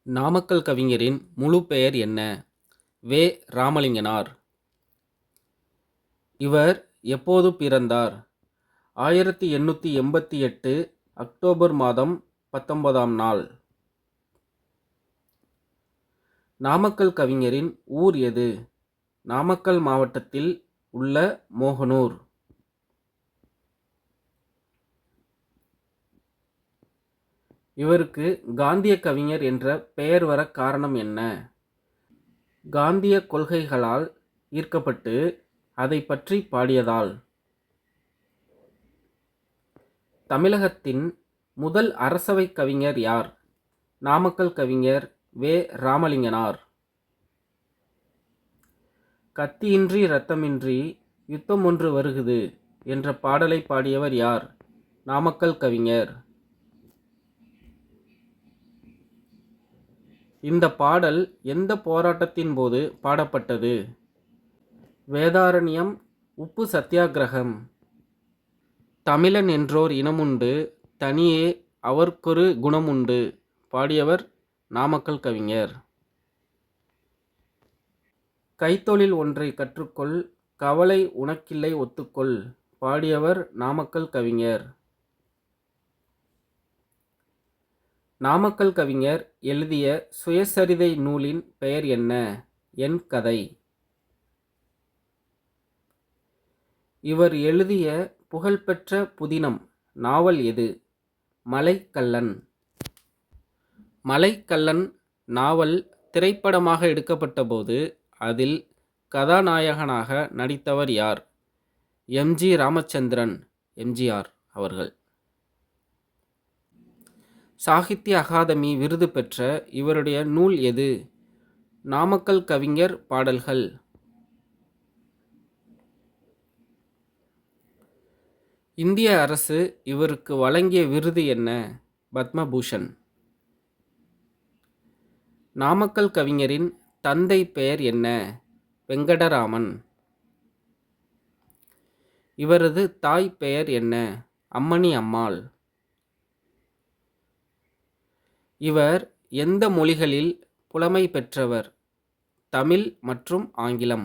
நாமக்கல் கவிஞரின் முழு பெயர் என்ன? வே. ராமலிங்கனார். இவர் எப்போது பிறந்தார்? 1888 அக்டோபர் மாதம் 19ஆம் நாள். நாமக்கல் கவிஞரின் ஊர் எது? நாமக்கல் மாவட்டத்தில் உள்ள மோகனூர். இவருக்கு காந்திய கவிஞர் என்ற பெயர் வர காரணம் என்ன? காந்திய கொள்கைகளால் ஈர்க்கப்பட்டு அதை பற்றி பாடியதால். தமிழகத்தின் முதல் அரசவை கவிஞர் யார்? நாமக்கல் கவிஞர் வே. ராமலிங்கனார். கத்தியின்றி இரத்தமின்றி யுத்தம் ஒன்று வருகுது என்ற பாடலை பாடியவர் யார்? நாமக்கல் கவிஞர். இந்த பாடல் எந்த போராட்டத்தின் போது பாடப்பட்டது? வேதாரண்யம் உப்பு சத்தியாகிரகம். தமிழன் என்றோர் இனமுண்டு, தனியே அவர்க்கொரு குணமுண்டு. பாடியவர் நாமக்கல் கவிஞர். கைத்தொழில் ஒன்றை கற்றுக்கொள், கவலை உனக்கில்லை ஒத்துக்கொள். பாடியவர் நாமக்கல் கவிஞர். நாமக்கல் கவிஞர் எழுதிய சுயசரிதை நூலின் பெயர் என்ன? என் கதை. இவர் எழுதிய புகழ்பெற்ற புதினம் நாவல் எது? மலைக்கள்ளன். மலைக்கள்ளன் நாவல் திரைப்படமாக எடுக்கப்பட்டபோது அதில் கதாநாயகனாக நடித்தவர் யார்? எம்.ஜி. ராமச்சந்திரன், எம்.ஜி.ஆர். அவர்கள். சாகித்ய அகாதமி விருது பெற்ற இவருடைய நூல் எது? நாமக்கல் கவிஞர் பாடல்கள். இந்திய அரசு இவருக்கு வழங்கிய விருது என்ன? பத்மபூஷன். நாமக்கல் கவிஞரின் தந்தை பெயர் என்ன? வெங்கடராமன். இவரது தாய் பெயர் என்ன? அம்மணி அம்மாள். இவர் எந்த மொழிகளில் புலமை பெற்றவர்? தமிழ் மற்றும் ஆங்கிலம்.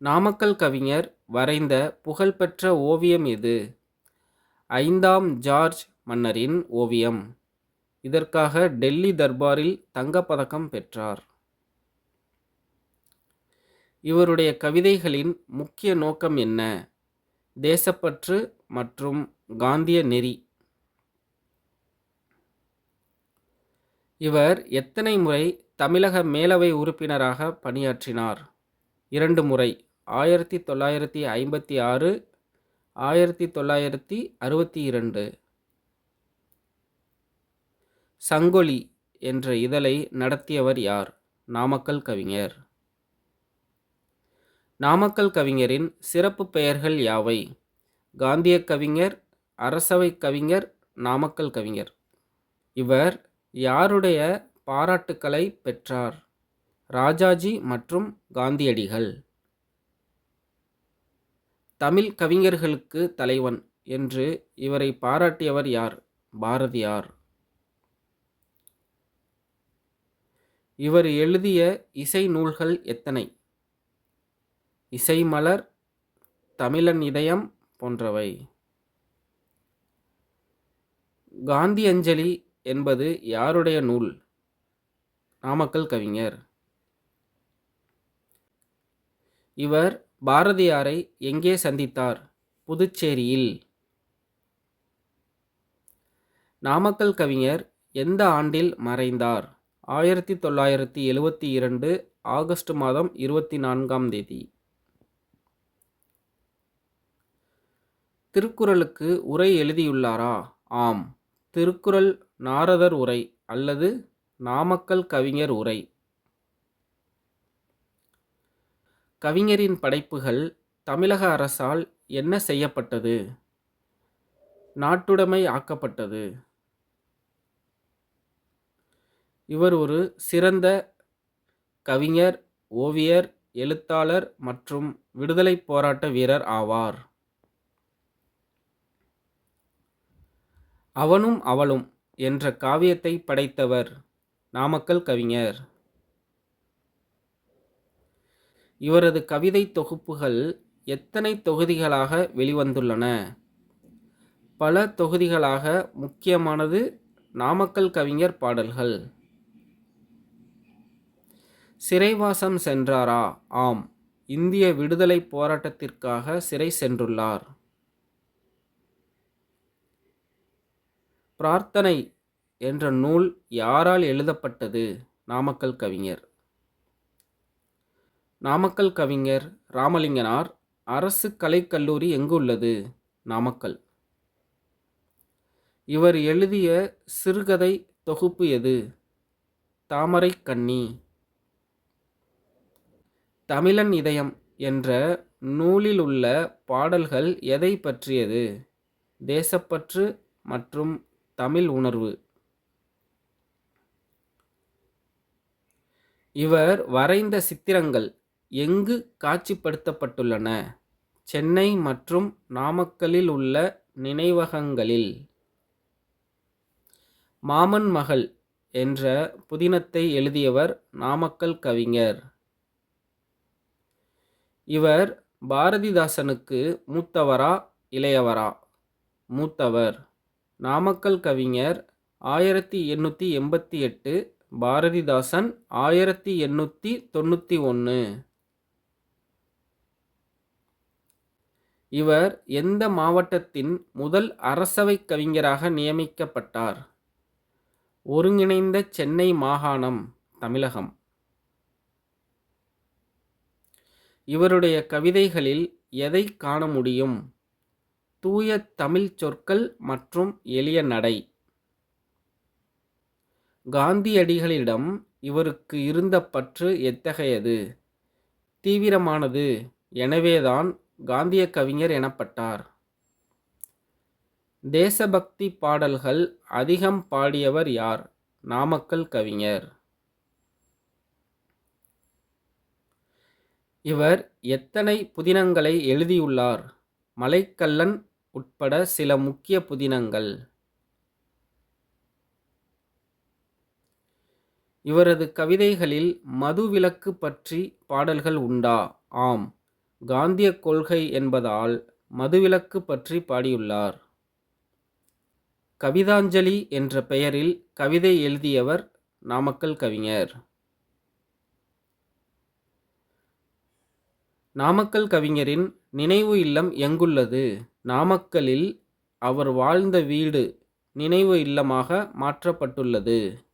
நாமக்கல் கவிஞர் வரைந்த புகழ்பெற்ற ஓவியம் எது? 5ஆம் ஜார்ஜ் மன்னரின் ஓவியம். இதற்காக டெல்லி தர்பாரில் தங்கப்பதக்கம் பெற்றார். இவருடைய கவிதைகளின் முக்கிய நோக்கம் என்ன? தேசப்பற்று மற்றும் காந்திய நெறி. இவர் எத்தனை முறை தமிழக மேலவை உறுப்பினராக பணியாற்றினார்? 2 முறை. 1956, 1962. சங்கொலி என்ற இதழை நடத்தியவர் யார்? நாமக்கல் கவிஞர். நாமக்கல் கவிஞரின் சிறப்பு பெயர்கள் யாவை? காந்திய கவிஞர், அரசவை கவிஞர், நாமக்கல் கவிஞர். இவர் யாருடைய பாராட்டுக்களை பெற்றார்? ராஜாஜி மற்றும் காந்தியடிகள். தமிழ் கவிஞர்களுக்கு தலைவன் என்று இவரை பாராட்டியவர் யார்? பாரதியார். இவர் எழுதிய இசை நூல்கள் எத்தனை? இசைமலர், தமிழன் இதயம் போன்றவை. காந்தி அஞ்சலி என்பது யாருடைய நூல்? நாமக்கல் கவிஞர். இவர் பாரதியாரை எங்கே சந்தித்தார்? புதுச்சேரியில். நாமக்கல் கவிஞர் எந்த ஆண்டில் மறைந்தார்? 1972 ஆகஸ்ட் மாதம் 24ஆம் தேதி. திருக்குறளுக்கு உரை எழுதியுள்ளாரா? ஆம். திருக்குறள் நாரதர் உரை அல்லது நாமக்கல் கவிஞர் உரை. கவிஞரின் படைப்புகள் தமிழக அரசால் என்ன செய்யப்பட்டது? நாட்டுடைமை ஆக்கப்பட்டது. இவர் ஒரு சிறந்த கவிஞர், ஓவியர், எழுத்தாளர் மற்றும் விடுதலைப் போராட்ட வீரர் ஆவார். அவனும் அவளும் என்ற காவியத்தை படைத்தவர் நாமக்கல் கவிஞர். இவரது கவிதை தொகுப்புகள் எத்தனை தொகுதிகளாக வெளிவந்துள்ளன? பல தொகுதிகளாக. முக்கியமானது நாமக்கல் கவிஞர் பாடல்கள். சிறைவாசம் சென்றாரா? ஆம், இந்திய விடுதலை போராட்டத்திற்காக சிறை சென்றுள்ளார். பிரார்த்தனை என்ற நூல் யாரால் எழுதப்பட்டது? நாமக்கல் கவிஞர். நாமக்கல் கவிஞர் ராமலிங்கனார். அரசு கலைக்கல்லூரி எங்கு உள்ளது? நாமக்கல். இவர் எழுதிய சிறுகதை தொகுப்பு எது? தாமரைக்கண்ணி. தமிழன் இதயம் என்ற நூலில் உள்ள பாடல்கள் எதை பற்றியது? தேசப்பற்று மற்றும் தமிழ் உணர்வு. இவர் வரைந்த சித்திரங்கள் எங்கு காட்சிப்படுத்தப்பட்டுள்ளன? சென்னை மற்றும் நாமக்கல்லில் உள்ள நினைவகங்களில். மாமன் மகள் என்ற புதினத்தை எழுதியவர் நாமக்கல் கவிஞர். இவர் பாரதிதாசனுக்கு மூத்தவரா இளையவரா? மூத்தவர். நாமக்கல் கவிஞர் 1888, பாரதிதாசன் 1891. இவர் எந்த மாவட்டத்தின் முதல் அரசவை கவிஞராக நியமிக்கப்பட்டார்? ஒருங்கிணைந்த சென்னை மாகாணம், தமிழகம். இவருடைய கவிதைகளில் எதை காண முடியும்? தூய தமிழ் சொற்கள் மற்றும் எளிய நடை. காந்தியடிகளிடம் இவருக்கு இருந்த பற்று எத்தகையது? தீவிரமானது. எனவேதான் காந்திய கவிஞர் எனப்பட்டார். தேசபக்தி பாடல்கள் அதிகம் பாடியவர் யார்? நாமக்கல் கவிஞர். இவர் எத்தனை புதினங்களை எழுதியுள்ளார்? மலைக்கள்ளன் உட்பட சில முக்கிய புதினங்கள். இவரது கவிதைகளில் மதுவிலக்கு பற்றி பாடல்கள் உண்டா? ஆம், காந்திய கொள்கை என்பதால் மதுவிலக்கு பற்றி பாடியுள்ளார். கவிதாஞ்சலி என்ற பெயரில் கவிதை எழுதியவர் நாமக்கல் கவிஞர். நாமக்கல் கவிஞரின் நினைவு இல்லம் எங்குள்ளது? நாமக்கல்லில் அவர் வாழ்ந்த வீடு நினைவு இல்லமாக மாற்றப்பட்டுள்ளது.